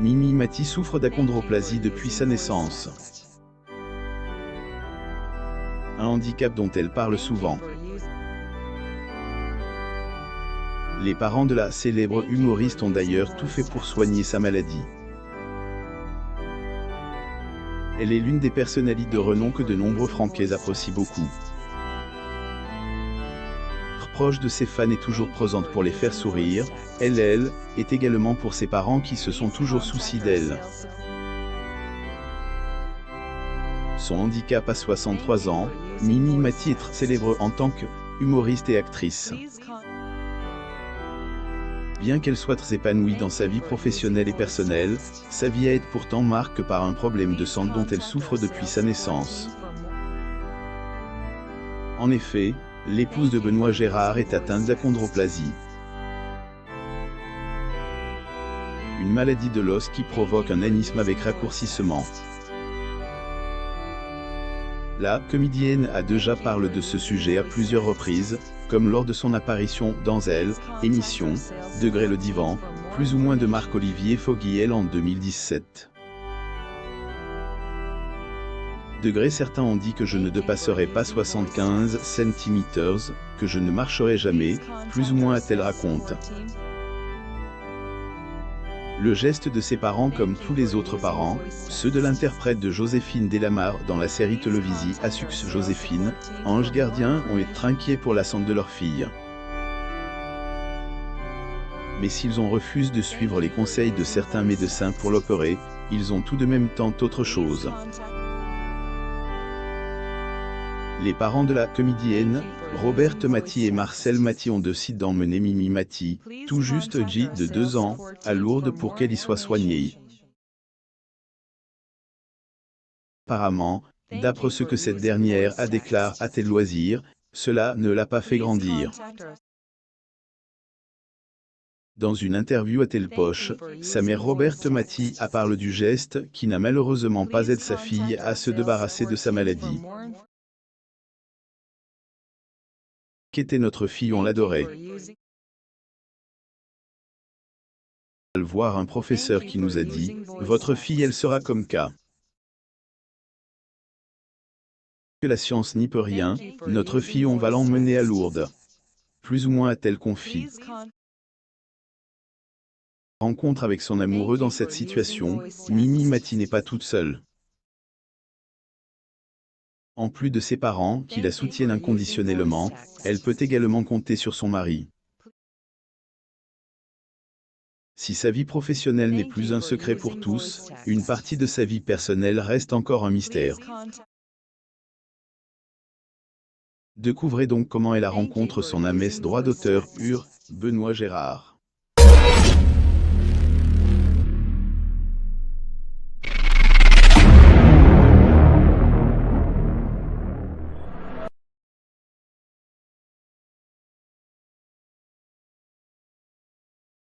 Mimi Mati souffre d'achondroplasie depuis sa naissance. Un handicap dont elle parle souvent. Les parents de la célèbre humoriste ont d'ailleurs tout fait pour soigner sa maladie. Elle est l'une des personnalités de renom que de nombreux Francais apprécient beaucoup. Proche de ses fans et toujours présente pour les faire sourire, elle est également pour ses parents qui se sont toujours soucis d'elle. Son handicap à 63 ans, Mimi Mati est célèbre en tant qu'humoriste et actrice. Bien qu'elle soit très épanouie dans sa vie professionnelle et personnelle, sa vie est pourtant marquée par un problème de santé dont elle souffre depuis sa naissance. En effet, l'épouse de Benoît Gérard est atteinte d'achondroplasie. Une maladie de l'os qui provoque un anisme avec raccourcissement. La comédienne a déjà parlé de ce sujet à plusieurs reprises, comme lors de son apparition dans Elle, émission, Degré le divan, plus ou moins de Marc-Olivier Foguiel en 2017. Degré certains ont dit que je ne dépasserai pas 75 cm, que je ne marcherai jamais, plus ou moins a-t-elle raconte. Le geste de ses parents comme tous les autres parents, ceux de l'interprète de Joséphine Delamare dans la série télévisée à succès Joséphine, Ange Gardien ont été inquiets pour la santé de leur fille. Mais s'ils ont refusé de suivre les conseils de certains médecins pour l'opérer, ils ont tout de même tenté autre chose. Les parents de la comédienne, Roberte Mati et Marcel Mati ont décidé d'emmener Mimi Mati, tout juste âgée de 2 ans, à Lourdes pour qu'elle y soit soignée. Apparemment, d'après ce que cette dernière a déclaré à Tel Loisir, cela ne l'a pas fait grandir. Dans une interview à Tel Poche, sa mère Roberte Mati a parlé du geste qui n'a malheureusement pas aidé sa fille à se débarrasser de sa maladie. Qu'était notre fille, on l'adorait. Voir un professeur qui nous a dit « Votre fille elle sera comme K. » Que la science n'y peut rien, notre fille on va l'emmener à Lourdes. Plus ou moins a-t-elle confié. Rencontre avec son amoureux dans cette situation, Mimi Mati n'est pas toute seule. En plus de ses parents qui la soutiennent inconditionnellement, elle peut également compter sur son mari. Si sa vie professionnelle n'est plus un secret pour tous, une partie de sa vie personnelle reste encore un mystère. Découvrez donc comment elle rencontre son âme droit d'auteur, Benoît Gérard.